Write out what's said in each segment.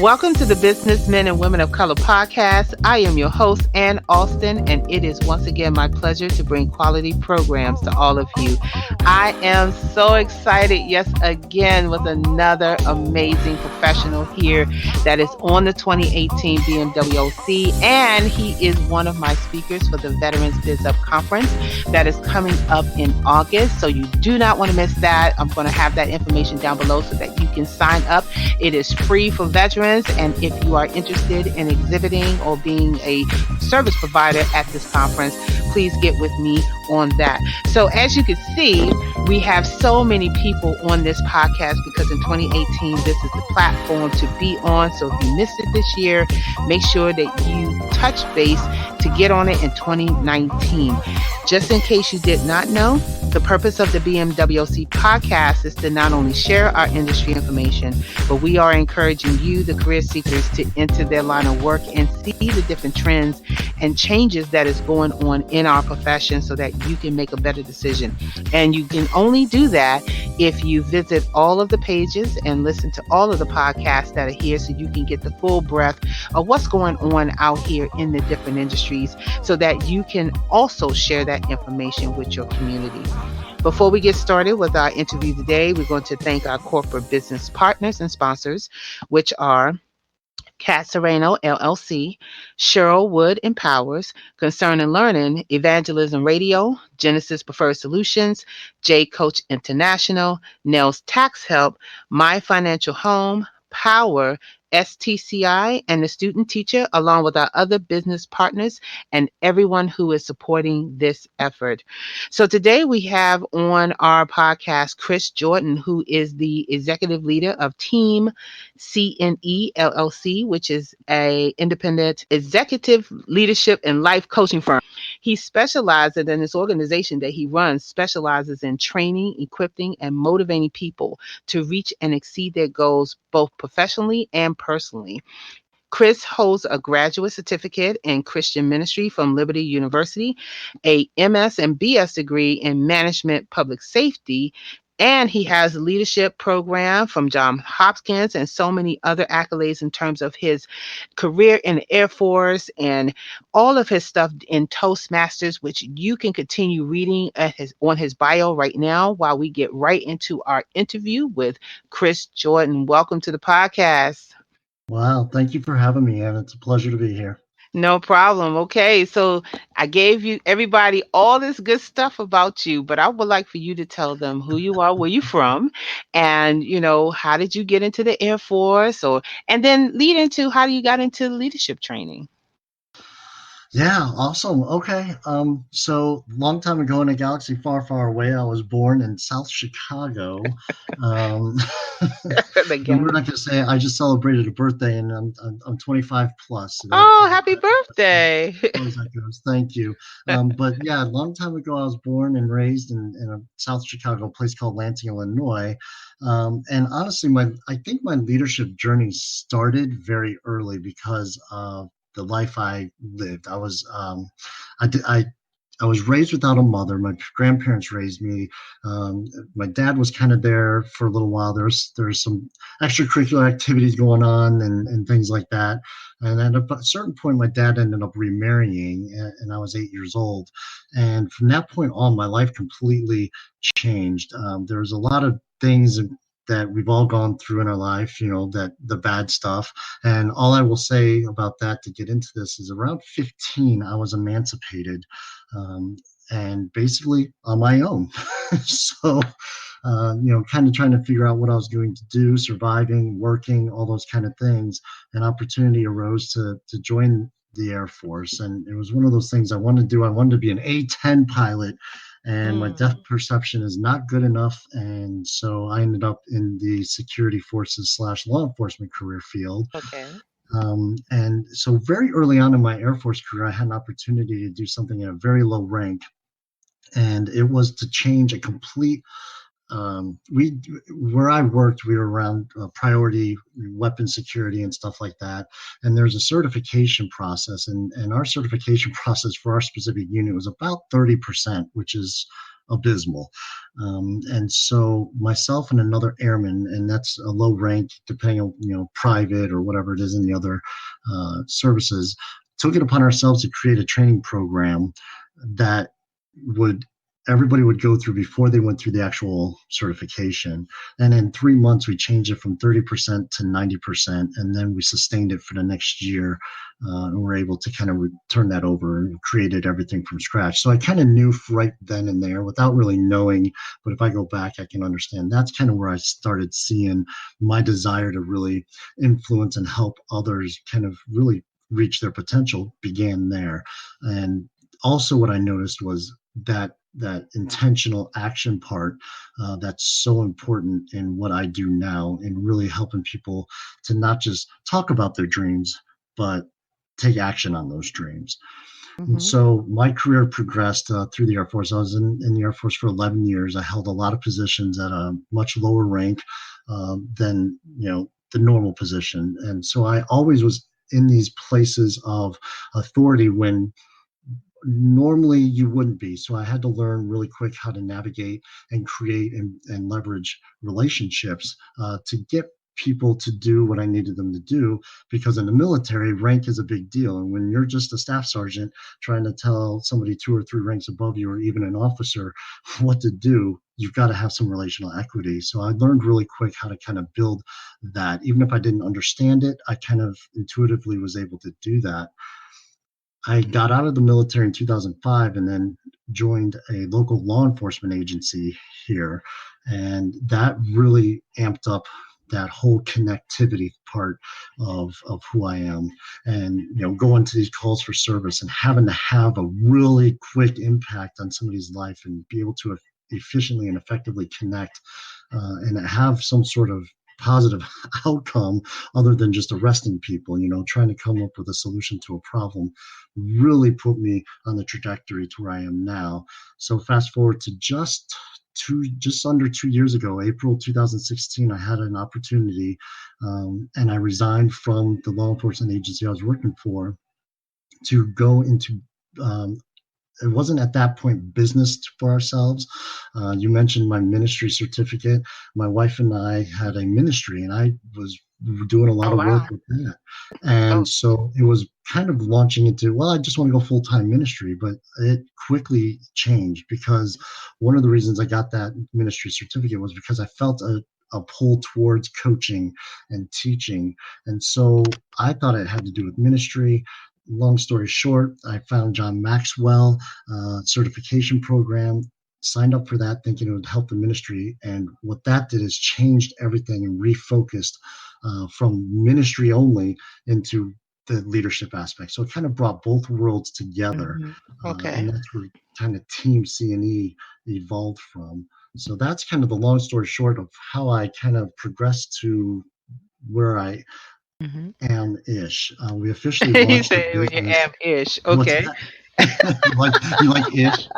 Welcome to the Businessmen and Women of Color podcast. I am your host, Ann Alston, and it is once again my pleasure to bring quality programs to all of you. I am so excited, yes, again, with another amazing professional here that is on the 2018 BMWOC, and he is one of my speakers for the Veterans Biz Up Conference that is coming up in August. So you do not want to miss that. I'm going to have that information down below so that you can sign up. It is free for veterans. And if you are interested in exhibiting or being a service provider at this conference, please get with me on that. So as you can see, we have so many people on this podcast because in 2018, this is the platform to be on. So if you missed it this year, make sure that you touch base to get on it in 2019. Just in case you did not know, the purpose of the BMWC podcast is to not only share our industry information, but we are encouraging you, the career seekers, to enter their line of work and see the different trends and changes that is going on in our profession so that you can make a better decision. And you can only do that if you visit all of the pages and listen to all of the podcasts that are here so you can get the full breadth of what's going on out here in the different industries so that you can also share that information with your community. Before we get started with our interview today, we're going to thank our corporate business partners and sponsors, which are Cat Serrano, LLC, Cheryl Wood Empowers, Concern and Learning, Evangelism Radio, Genesis Preferred Solutions, J Coach International, Nels Tax Help, My Financial Home, Power, STCI, and the student teacher, along with our other business partners and everyone who is supporting this effort. So today we have on our podcast Chris Jordan, who is the executive leader of TEAM CNE LLC, which is a independent executive leadership and life coaching firm. He specializes in this organization that he runs, specializes in training, equipping, and motivating people to reach and exceed their goals, both professionally and personally. Chris holds a graduate certificate in Christian ministry from Liberty University, a MS and BS degree in management public safety, and he has a leadership program from John Hopkins and so many other accolades in terms of his career in the Air Force and all of his stuff in Toastmasters, which you can continue reading on his bio right now while we get right into our interview with Chris Jordan. Welcome to the podcast. Wow, thank you for having me, Ann. It's a pleasure to be here. No problem. Okay, so I gave you everybody all this good stuff about you, but I would like for you to tell them who you are, where you're from, and how did you get into the Air Force, and then lead into how you got into leadership training. Yeah, awesome. Okay. So long time ago in a galaxy far, far away, I was born in South Chicago. I'm not going to say I just celebrated a birthday, and I'm 25 plus. So happy birthday! That goes. Thank you. But yeah, a long time ago, I was born and raised in a South Chicago place called Lansing, Illinois. And honestly, I think my leadership journey started very early because of the life I lived. I was raised without a mother. My grandparents raised me. My dad was kind of there for a little while. There's some extracurricular activities going on and things like that. And at a certain point, my dad ended up remarrying, and I was 8 years old. And from that point on, my life completely changed. There was a lot of things that we've all gone through in our life, that the bad stuff. And all I will say about that to get into this is around 15, I was emancipated, and basically on my own. So, kind of trying to figure out what I was going to do, surviving, working, all those kind of things. An opportunity arose to join the Air Force. And it was one of those things I wanted to do. I wanted to be an A-10 pilot. And my depth perception is not good enough. And so I ended up in the security forces / law enforcement career field. Okay. And so very early on in my Air Force career, I had an opportunity to do something at a very low rank. And it was to change a complete where I worked, we were around priority weapon security and stuff like that. And there's a certification process, and our certification process for our specific unit was about 30%, which is abysmal. And so myself and another airman, and that's a low rank, depending on, private or whatever it is in the other services, took it upon ourselves to create a training program that would everybody would go through before they went through the actual certification. And in 3 months, we changed it from 30% to 90%. And then we sustained it for the next year. And we're able to kind of turn that over and created everything from scratch. So I kind of knew right then and there without really knowing. But if I go back, I can understand that's kind of where I started seeing my desire to really influence and help others kind of really reach their potential began there. And also what I noticed was that intentional action part that's so important in what I do now, in really helping people to not just talk about their dreams, but take action on those dreams. And Mm-hmm. so my career progressed through the Air Force. I was in the Air Force for 11 years. I held a lot of positions at a much lower rank than the normal position, and so I always was in these places of authority when normally you wouldn't be. So I had to learn really quick how to navigate and create and leverage relationships to get people to do what I needed them to do, because in the military, rank is a big deal. And when you're just a staff sergeant trying to tell somebody 2 or 3 ranks above you, or even an officer, what to do, you've got to have some relational equity. So I learned really quick how to kind of build that. Even if I didn't understand it, I kind of intuitively was able to do that. I got out of the military in 2005 and then joined a local law enforcement agency here. And that really amped up that whole connectivity part of who I am. And, going to these calls for service and having to have a really quick impact on somebody's life and be able to efficiently and effectively connect and have some sort of positive outcome other than just arresting people, trying to come up with a solution to a problem really put me on the trajectory to where I am now. So fast forward to just under 2 years ago, April 2016, I had an opportunity, and I resigned from the law enforcement agency I was working for to go into it wasn't at that point business for ourselves. You mentioned my ministry certificate. My wife and I had a ministry, and I was doing a lot Oh, of work wow. with that. Oh. And so it was kind of launching into, well, I just want to go full time ministry, but it quickly changed, because one of the reasons I got that ministry certificate was because I felt a pull towards coaching and teaching. And so I thought it had to do with ministry. Long story short, I found John Maxwell certification program, signed up for that thinking it would help the ministry. And what that did is changed everything and refocused from ministry only into the leadership aspect. So it kind of brought both worlds together. Mm-hmm. And Okay. that's where kind of TEAM CNE evolved from. So that's kind of the long story short of how I kind of progressed to where I Mm-hmm. am ish. We officially You launched the say when you business. am-ish. What's Okay. that? you like ish?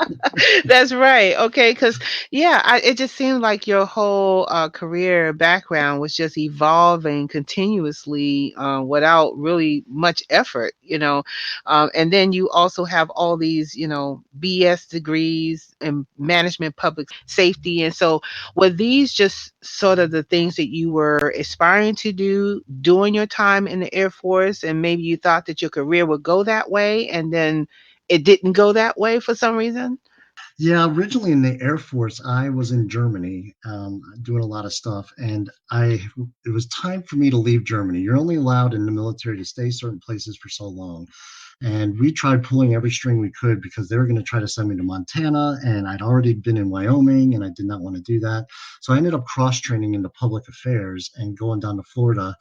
That's right. Okay, because yeah, it just seemed like your whole career background was just evolving continuously without really much effort, and then you also have all these, BS degrees in management, public safety, and so were these just sort of the things that you were aspiring to do during your time in the Air Force, and maybe you thought that your career would go that way, and then it didn't go that way for some reason? Yeah, originally in the Air Force, I was in Germany doing a lot of stuff, and it was time for me to leave Germany. You're only allowed in the military to stay certain places for so long. And we tried pulling every string we could because they were going to try to send me to Montana, and I'd already been in Wyoming, and I did not want to do that. So I ended up cross training into public affairs and going down to Florida.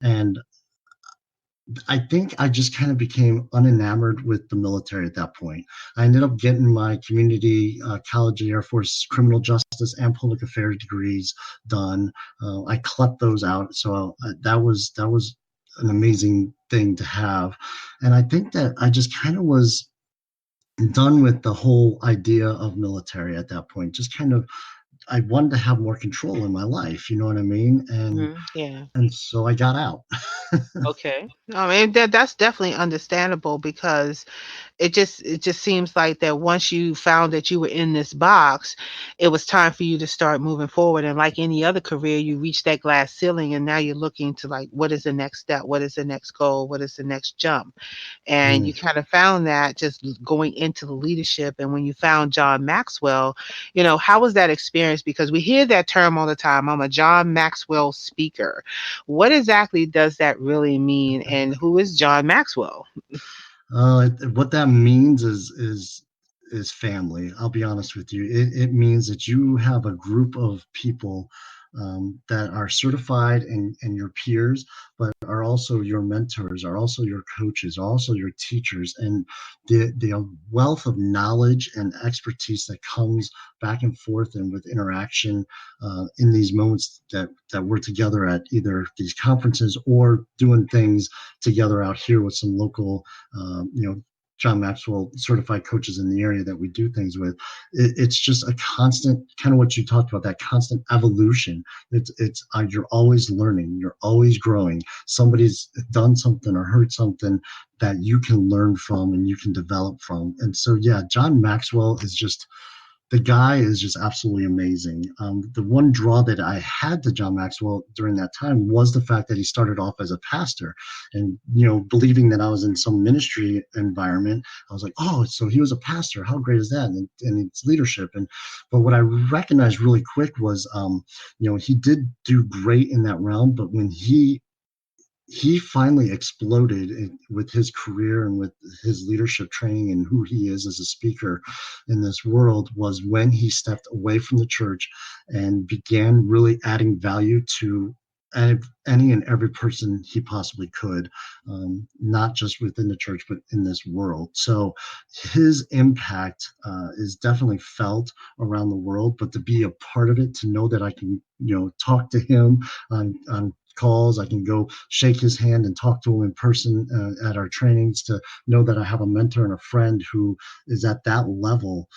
And I think I just kind of became unenamored with the military at that point. I ended up getting my community college and Air Force criminal justice and public affairs degrees done. I clept those out, so that was an amazing thing to have. And I think that I just kind of was done with the whole idea of military at that point. Just kind of I wanted to have more control in my life. You know what I mean? Yeah. And so I got out. Okay. I mean that's definitely understandable because it just seems like that once you found that you were in this box, it was time for you to start moving forward. And like any other career, you reach that glass ceiling and now you're looking to like what is the next step? What is the next goal? What is the next jump? And Mm. you kind of found that just going into the leadership. And when you found John Maxwell, how was that experience? Because we hear that term all the time. I'm a John Maxwell speaker. What exactly does that really mean? And who is John Maxwell? What that means is family. I'll be honest with you. It means that you have a group of people that are certified and your peers, but are also your mentors, are also your coaches, are also your teachers, and the wealth of knowledge and expertise that comes back and forth and with interaction in these moments that we're together at either these conferences or doing things together out here with some local John Maxwell certified coaches in the area that we do things with. It's just a constant kind of what you talked about, that constant evolution. It's you're always learning, you're always growing. Somebody's done something or heard something that you can learn from and you can develop from. And so, yeah, John Maxwell is just the guy is just absolutely amazing. The one draw that I had to John Maxwell during that time was the fact that he started off as a pastor, and believing that I was in some ministry environment, I was like, oh, so he was a pastor. How great is that? And it's leadership. But what I recognized really quick was, he did do great in that realm, but when he finally exploded with his career and with his leadership training and who he is as a speaker in this world was when he stepped away from the church and began really adding value to any and every person he possibly could, not just within the church, but in this world. So his impact is definitely felt around the world, but to be a part of it, to know that I can, talk to him on calls. I can go shake his hand and talk to him in person at our trainings, to know that I have a mentor and a friend who is at that level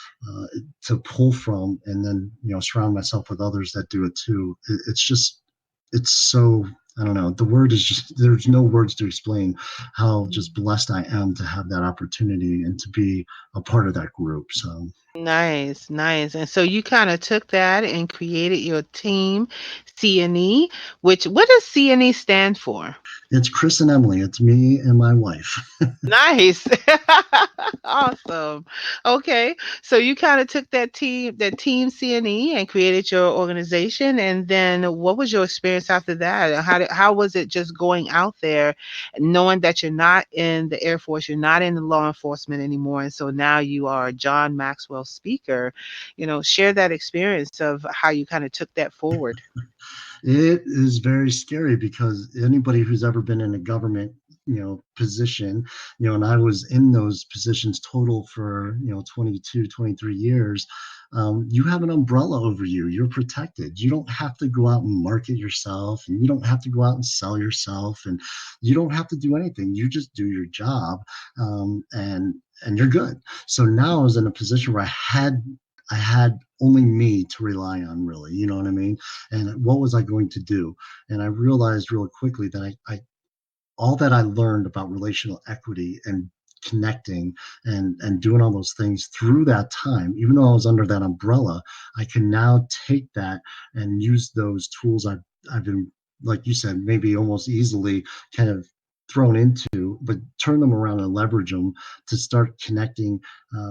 to pull from, and then, surround myself with others that do it too. It's so, I don't know. The word is just, there's no words to explain how just blessed I am to have that opportunity and to be a part of that group. So Nice, nice. And so you kind of took that and created your team, CNE, which what does CNE stand for? it's Chris and Emily. It's me and my wife. Nice. Awesome. Okay. So you kind of took that team CNE and created your organization. And then what was your experience after that? How was it just going out there, knowing that you're not in the Air Force, you're not in the law enforcement anymore, and so now you are a John Maxwell speaker. Share that experience of how you kind of took that forward. It is very scary because anybody who's ever been in a government, position, and I was in those positions total for, 22, 23 years. You have an umbrella over you. You're protected. You don't have to go out and market yourself, and you don't have to go out and sell yourself, and you don't have to do anything. You just do your job, and you're good. So now I was in a position where I had only me to rely on, really. You know what I mean? And what was I going to do? And I realized real quickly that I all that I learned about relational equity and connecting and doing all those things through that time, even though I was under that umbrella, I can now take that and use those tools I've been, like you said, maybe almost easily kind of thrown into, but turn them around and leverage them to start connecting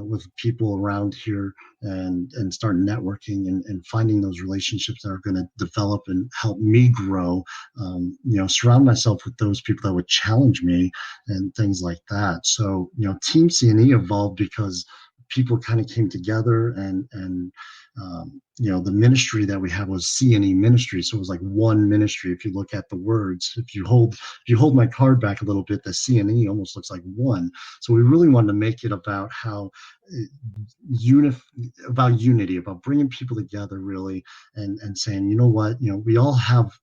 with people around here, and start networking and finding those relationships that are going to develop and help me grow. Surround myself with those people that would challenge me and things like that. So, Team CNE evolved because people kind of came together, and the ministry that we had was CNE ministry. So it was like one ministry. If you look at the words, if you hold my card back a little bit, the CNE almost looks like one. So we really wanted to make it about how about unity, about bringing people together, really, and saying, what, we all have,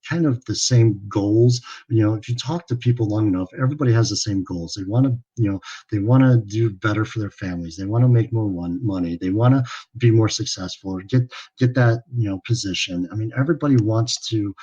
kind of the same goals. If you talk to people long enough, everybody has the same goals. They want to do better for their families. They want to make more money. They want to be more successful or get that, position. I mean, everybody wants to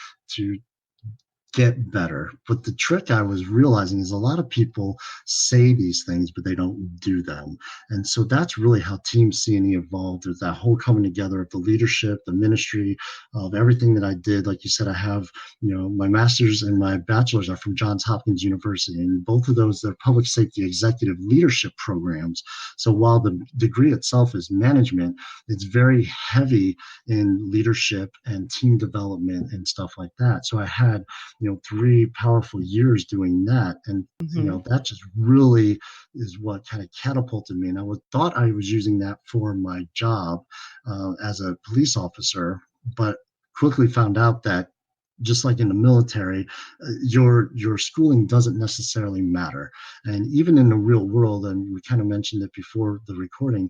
get better. But the trick I was realizing is a lot of people say these things, but they don't do them. And so that's really how Team CNE evolved. There's that whole coming together of the leadership, the ministry, of everything that I did. Like you said, I have, my master's and my bachelor's are from Johns Hopkins University. And both of those, they're public safety executive leadership programs. So while the degree itself is management, it's very heavy in leadership and team development and stuff like that. So I had 3 powerful years doing that. And, Hmm. that just really is what kind of catapulted me. And I thought I was using that for my job as a police officer, but quickly found out that just like in the military, your schooling doesn't necessarily matter. And even in the real world, and we kind of mentioned it before the recording,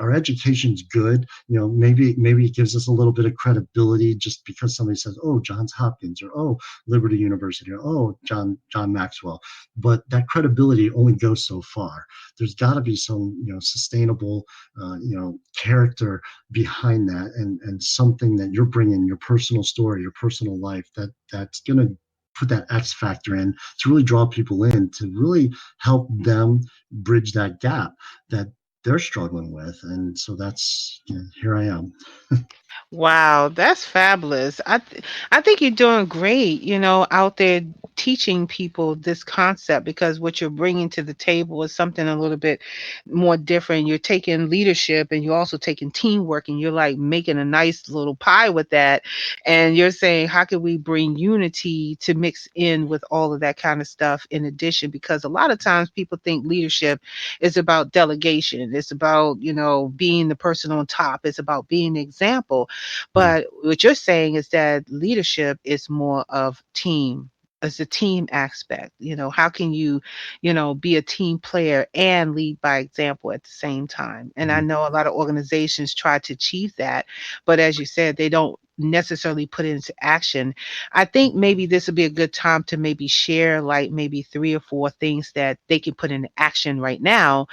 our education's good. Maybe it gives us a little bit of credibility just because somebody says, "Oh, Johns Hopkins," or "Oh, Liberty University," or "Oh, John Maxwell." But that credibility only goes so far. There's got to be some sustainable character behind that, and something that you're bringing, your personal story, your personal life, that's going to put that X factor in to really draw people in, to really help them bridge that gap that they're struggling with. And so that's, here I am. Wow, that's fabulous. I think you're doing great, out there teaching people this concept, because what you're bringing to the table is something a little bit more different. You're taking leadership and you're also taking teamwork, and you're like making a nice little pie with that. And you're saying, how can we bring unity to mix in with all of that kind of stuff in addition? Because a lot of times people think leadership is about delegation. It's about, being the person on top. It's about being the example. Mhm. But what you're saying is that leadership is more of team. It's a team aspect. How can you, be a team player and lead by example at the same time? And I Mhm. know a lot of organizations try to achieve that, but as you said, they don't necessarily put it into action. I think maybe this would be a good time to maybe share like maybe 3 or 4 things that they can put into action right now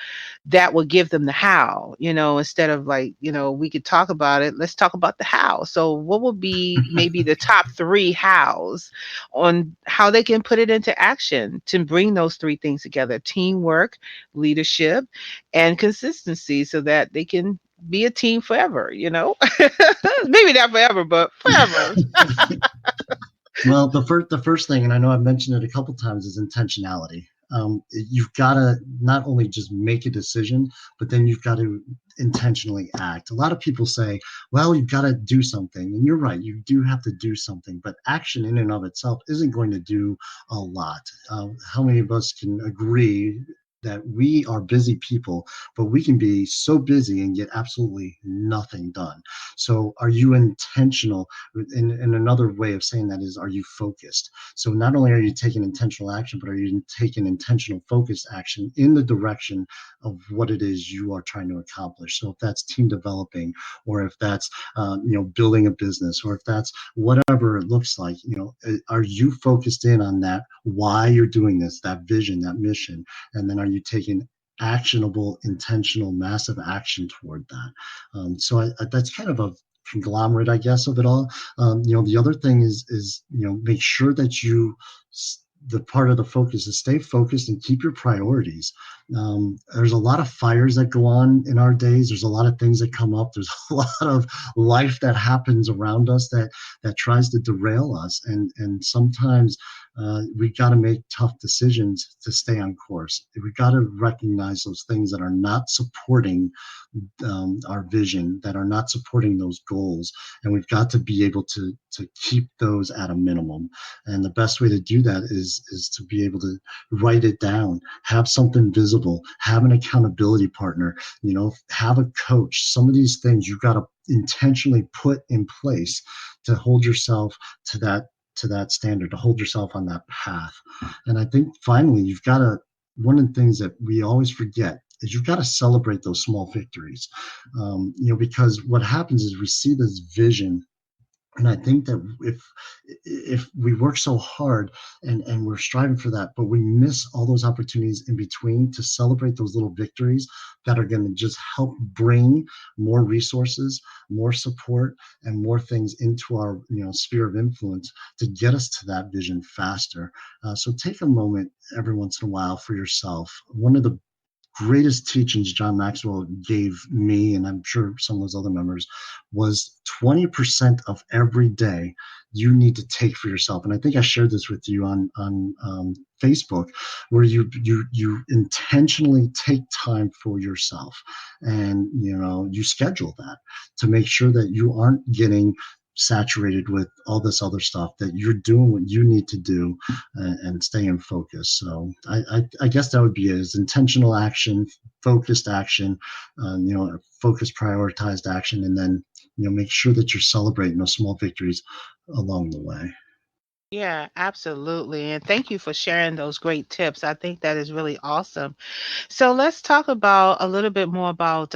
that will give them the how, instead of like, we could talk about it. Let's talk about the how. So, what would be maybe the top 3 hows on how they can put it into action to bring those 3 things together: teamwork, leadership, and consistency, so that they can be a team forever, maybe not forever, but forever. Well, the first thing, and I know I've mentioned it a couple times, is intentionality. You've got to not only just make a decision, but then you've got to intentionally act. A lot of people say, "Well, you've got to do something," and you're right. You do have to do something, but action in and of itself isn't going to do a lot. How many of us can agree that we are busy people, but we can be so busy and get absolutely nothing done? So, are you intentional? And another way of saying that is, are you focused? So not only are you taking intentional action, but are you taking intentional focused action in the direction of what it is you are trying to accomplish? So if that's team developing, or if that's building a business, or if that's whatever it looks like, are you focused in on that, why you're doing this, that vision, that mission? And then are you taking actionable, intentional, massive action toward that? So that's kind of a conglomerate, I guess, of it all. The other thing is make sure that the part of the focus is stay focused and keep your priorities. There's a lot of fires that go on in our days. There's a lot of things that come up. There's a lot of life that happens around us that tries to derail us, and sometimes we got to make tough decisions to stay on course. We got to recognize those things that are not supporting our vision, that are not supporting those goals, and we've got to be able to keep those at a minimum. And the best way to do that is to be able to write it down, have something visible, have an accountability partner, have a coach. Some of these things you've got to intentionally put in place to hold yourself to that standard, to hold yourself on that path. And I think finally, you've got to, one of the things that we always forget is you've got to celebrate those small victories. Because what happens is we see this vision And I think that if we work so hard and we're striving for that, but we miss all those opportunities in between to celebrate those little victories that are going to just help bring more resources, more support, and more things into our sphere of influence to get us to that vision faster. So take a moment every once in a while for yourself. One of the greatest teachings John Maxwell gave me, and I'm sure some of those other members, was 20% of every day you need to take for yourself. And I think I shared this with you on Facebook, where you intentionally take time for yourself, and you schedule that to make sure that you aren't getting saturated with all this other stuff, that you're doing what you need to do and stay in focus. So I guess that would be it, is intentional action, focused action, focused, prioritized action, and then make sure that you're celebrating those small victories along the way. Yeah, absolutely. And thank you for sharing those great tips. I think that is really awesome. So let's talk about a little bit more about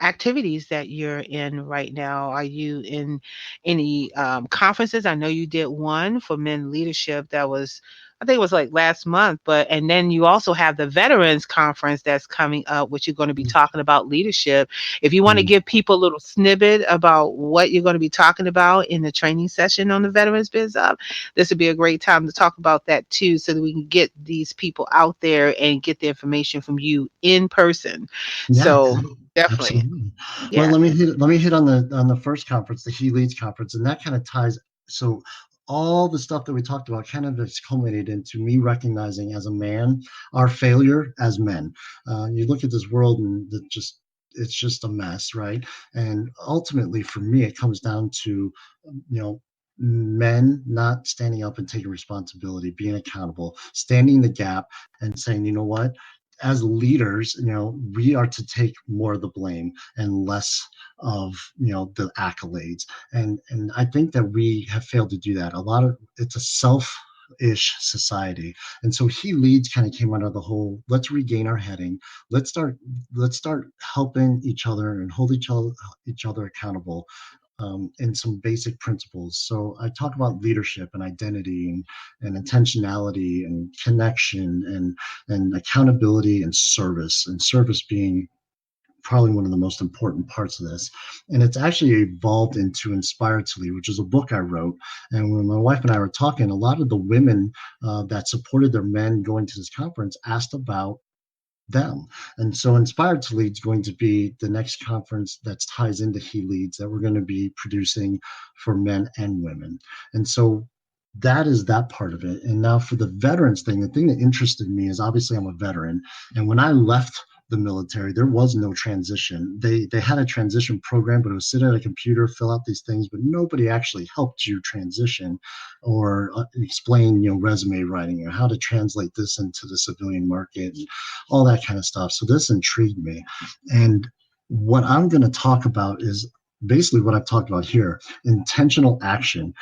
activities that you're in right now. Are you in any conferences? I know you did one for men leadership that was, I think it was like last month, but and then you also have the Veterans Conference that's coming up, which you're going to be talking about leadership. If you want to Mm. give people a little snippet about what you're going to be talking about in the training session on the Veterans Biz Up, this would be a great time to talk about that too, so that we can get these people out there and get the information from you in person. Yeah, So definitely. absolutely. Well, Yeah. let me hit on the first conference, the He Leads conference, and that kind of ties. So all the stuff that we talked about kind of has culminated into me recognizing as a man our failure as men. You look at this world and it's just a mess, right? And ultimately, for me, it comes down to men not standing up and taking responsibility, being accountable, standing in the gap, and saying, you know what, as leaders, we are to take more of the blame and less of the accolades. And I think that we have failed to do that. A lot of it's a self-ish society. And so He Leads kind of came out of the whole, let's regain our heading. Let's start helping each other and hold each other accountable in some basic principles. So I talk about leadership and identity and intentionality and connection and accountability and service being probably one of the most important parts of this. And it's actually evolved into Inspired to Lead, which is a book I wrote. And when my wife and I were talking, a lot of the women that supported their men going to this conference asked about them. And so Inspired to Lead is going to be the next conference that ties into He Leads that we're going to be producing for men and women. And so that is that part of it. And now for the veterans thing, the thing that interested me is, obviously I'm a veteran. And when I left the military, there was no transition. They had a transition program, but it was sit at a computer, fill out these things, but nobody actually helped you transition or explain, resume writing or how to translate this into the civilian market, all that kind of stuff. So this intrigued me. And what I'm going to talk about is basically what I've talked about here: intentional action,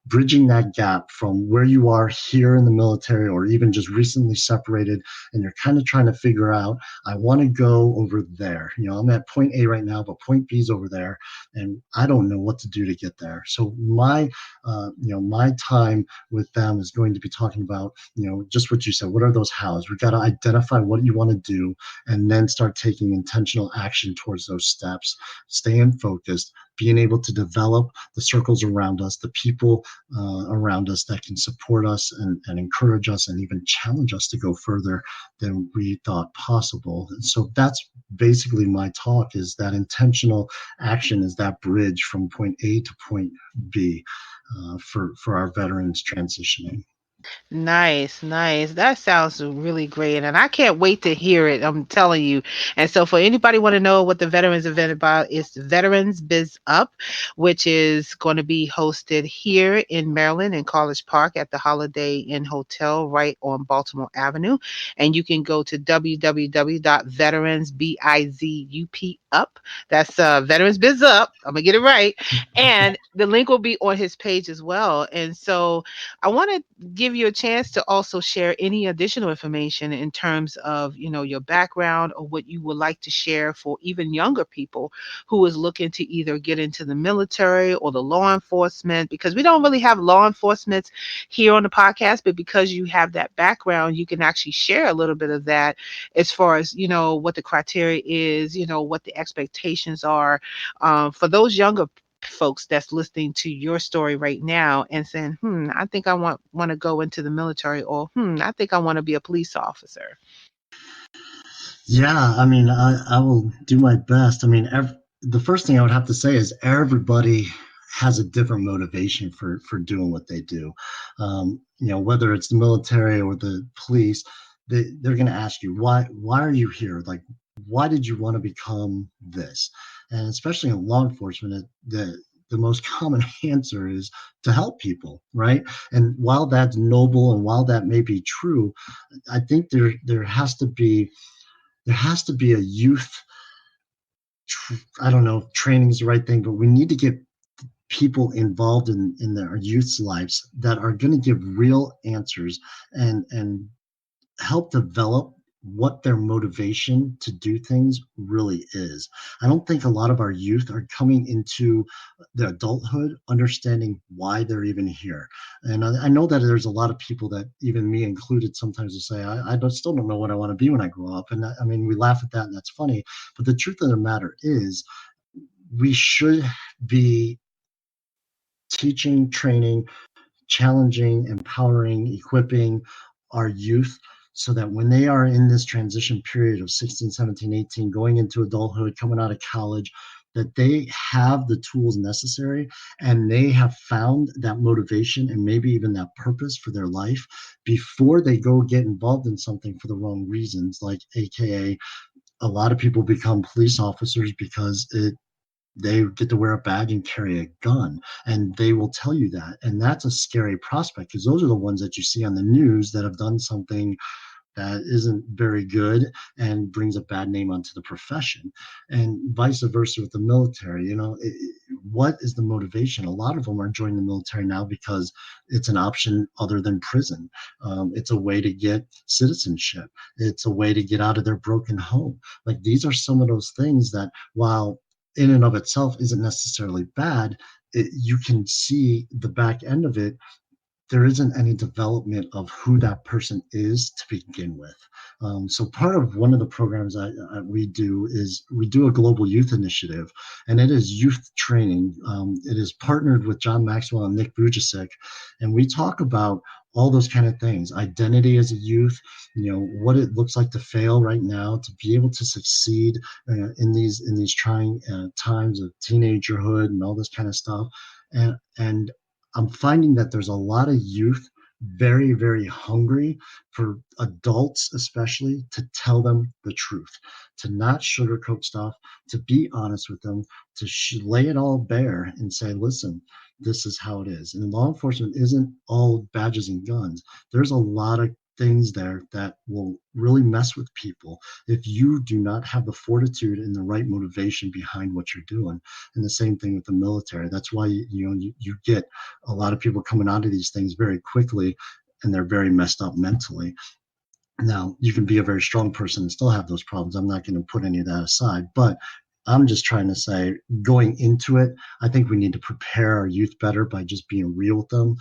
bridging that gap from where you are here in the military or even just recently separated, and you're kind of trying to figure out, I want to go over there. I'm at point A right now, but point B is over there, and I don't know what to do to get there. So my time with them is going to be talking about, just what you said. What are those hows? We've got to identify what you want to do and then start taking intentional action towards those steps, staying focused, being able to develop the circles around us, the people around us that can support us and encourage us and even challenge us to go further than we thought possible. And so that's basically my talk, is that intentional action is that bridge from point A to point B for our veterans transitioning. Nice, nice. That sounds really great, and I can't wait to hear it. I'm telling you. And so, for anybody want to know what the Veterans event about, it's Veterans Biz Up, which is going to be hosted here in Maryland in College Park at the Holiday Inn Hotel right on Baltimore Avenue. And you can go to www.veteransbizup Up. That's Veterans Biz Up. I'm gonna get it right, and the link will be on his page as well. And so I want to give you a chance to also share any additional information in terms of your background or what you would like to share for even younger people who is looking to either get into the military or the law enforcement, because we don't really have law enforcement here on the podcast, but because you have that background, you can actually share a little bit of that as far as what the criteria is, what the expectations are, for those younger folks that's listening to your story right now and saying, I think I want to go into the military, or I think I want to be a police officer. Yeah, I mean, I will do my best. I mean, the first thing I would have to say is everybody has a different motivation for doing what they do. Whether it's the military or the police, they're going to ask you why are you here? Like, why did you want to become this? And especially in law enforcement, the most common answer is to help people, right? And while that's noble and while that may be true, I think there has to be a youth. I don't know if training is the right thing, but we need to get people involved in their youth's lives that are going to give real answers and help develop what their motivation to do things really is. I don't think a lot of our youth are coming into their adulthood understanding why they're even here. And I know that there's a lot of people that, even me included, sometimes will say, still don't know what I want to be when I grow up. And I mean, we laugh at that and that's funny. But the truth of the matter is, we should be teaching, training, challenging, empowering, equipping our youth so that when they are in this transition period of 16, 17, 18, going into adulthood, coming out of college, that they have the tools necessary and they have found that motivation and maybe even that purpose for their life before they go get involved in something for the wrong reasons, like AKA a lot of people become police officers because they get to wear a badge and carry a gun, and they will tell you that, and that's a scary prospect because those are the ones that you see on the news that have done something that isn't very good and brings a bad name onto the profession, and vice versa with the military. What is the motivation? A lot of them are joining the military now because it's an option other than prison. It's a way to get citizenship. It's a way to get out of their broken home. Like, these are some of those things that, while in and of itself isn't necessarily bad, you can see the back end of it. There isn't any development of who that person is to begin with. So part of one of the programs we do is we do a global youth initiative, and it is youth training. It is partnered with John Maxwell and Nick Vujicic, and we talk about all those kind of things: identity as a youth, what it looks like to fail right now, to be able to succeed in these trying times of teenagerhood and all this kind of stuff, and I'm finding that there's a lot of youth very, very hungry for adults, especially, to tell them the truth, to not sugarcoat stuff, to be honest with them, to lay it all bare and say, listen, this is how it is. And law enforcement isn't all badges and guns. There's a lot of things there that will really mess with people if you do not have the fortitude and the right motivation behind what you're doing. And the same thing with the military. That's why you get a lot of people coming out of these things very quickly, and they're very messed up mentally. Now, you can be a very strong person and still have those problems. I'm not going to put any of that aside, but I'm just trying to say, going into it, I think we need to prepare our youth better by just being real with them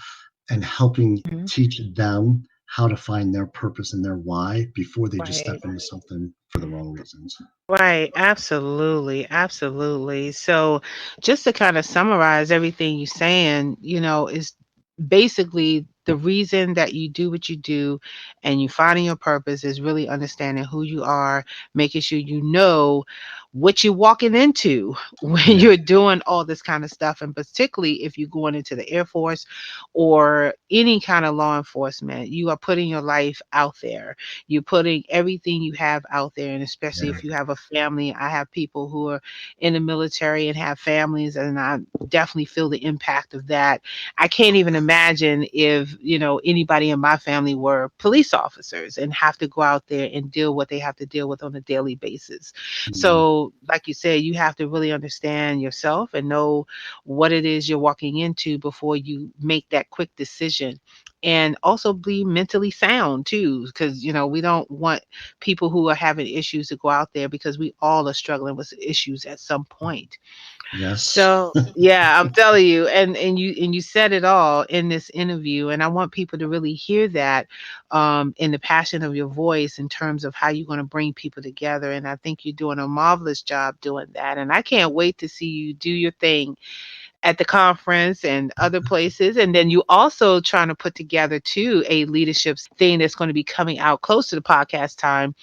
and helping Mhm. teach them how to find their purpose and their why before they just step Right. into something for the wrong reasons. Right, absolutely, absolutely. So, just to kind of summarize everything you're saying, is basically the reason that you do what you do and you finding your purpose is really understanding who you are, making sure you know what you're walking into when Yeah. you're doing all this kind of stuff. And particularly if you're going into the Air Force or any kind of law enforcement, you are putting your life out there, you're putting everything you have out there. And especially Yeah. if you have a family, I have people who are in the military and have families, and I definitely feel the impact of that. I can't even imagine if anybody in my family were police officers and have to go out there and deal what they have to deal with on a daily basis. Mhm. So, like you said, you have to really understand yourself and know what it is you're walking into before you make that quick decision. And also be mentally sound too, because we don't want people who are having issues to go out there, because we all are struggling with issues at some point. Yes. So yeah, I'm telling you, and you said it all in this interview, and I want people to really hear that, in the passion of your voice, in terms of how you're going to bring people together. And I think you're doing a marvelous job doing that. And I can't wait to see you do your thing at the conference and other places. And then you also trying to put together too a leadership thing that's going to be coming out close to the podcast time,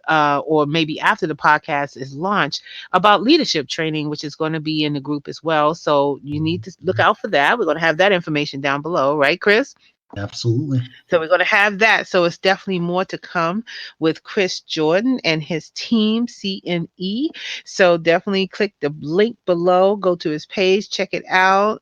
or maybe after the podcast is launched, about leadership training, which is going to be in the group as well. So you need to look out for that. We're going to have that information down below, right, Chris? Absolutely. So we're going to have that. So it's definitely more to come with Chris Jordan and his team CNE. So definitely click the link below, go to his page, check it out.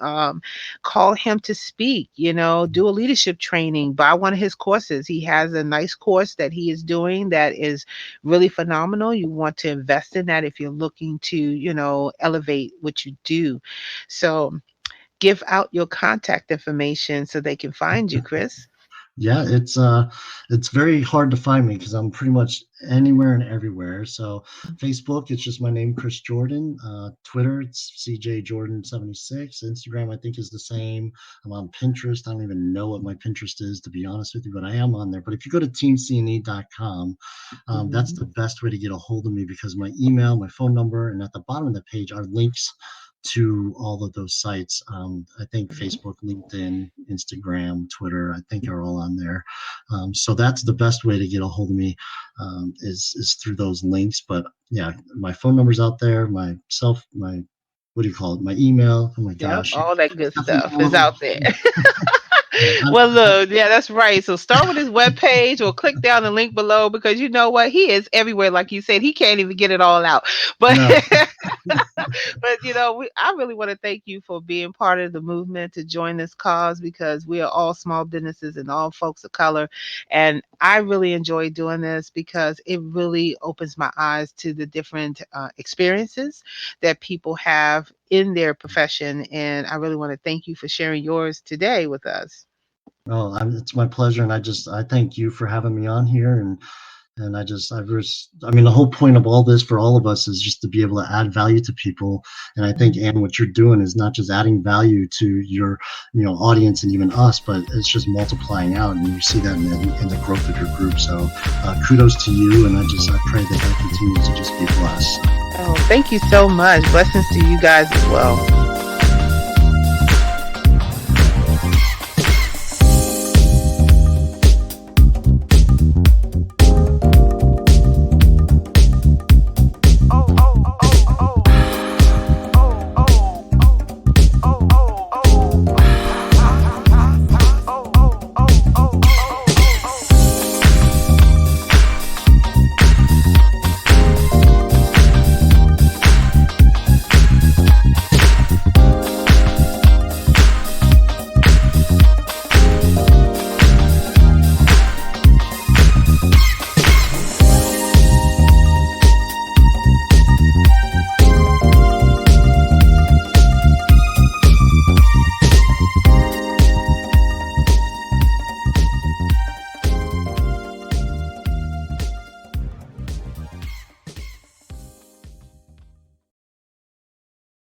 Call him to speak, do a leadership training, buy one of his courses. He has a nice course that he is doing that is really phenomenal. You want to invest in that if you're looking to, elevate what you do. So give out your contact information so they can find you, Chris. Yeah, it's very hard to find me because I'm pretty much anywhere and everywhere. So Facebook, it's just my name, Chris Jordan. Twitter, it's CJ Jordan 76. Instagram, I think, is the same. I'm on Pinterest. I don't even know what my Pinterest is, to be honest with you, but I am on there. But if you go to teamcne.com, that's the Mhm. best way to get a hold of me, because my email, my phone number, and at the bottom of the page are links to all of those sites. I think Mhm. Facebook, LinkedIn, Instagram, Twitter, I think are all on there. So that's the best way to get a hold of me, is through those links. But yeah, my phone number's out there. My what do you call it? My email. Oh my Yep, gosh, all that good definitely stuff all is of out there. it. Yeah, Well, look, yeah, that's right. So start with his webpage or click down the link below, because you know what? He is everywhere. Like you said, he can't even get it all out. But no, but I really want to thank you for being part of the movement to join this cause, because we are all small businesses and all folks of color. And I really enjoy doing this because it really opens my eyes to the different experiences that people have in their profession. And I really want to thank you for sharing yours today with us. oh, it's my pleasure, and I thank you for having me on here, and I mean, the whole point of all this for all of us is just to be able to add value to people. And I think, Anne, what you're doing is not just adding value to your, audience and even us, but it's just multiplying out, and you see that in the growth of your group. So kudos to you, and I pray that continues to just be blessed. Oh, thank you so much. Blessings to you guys as well.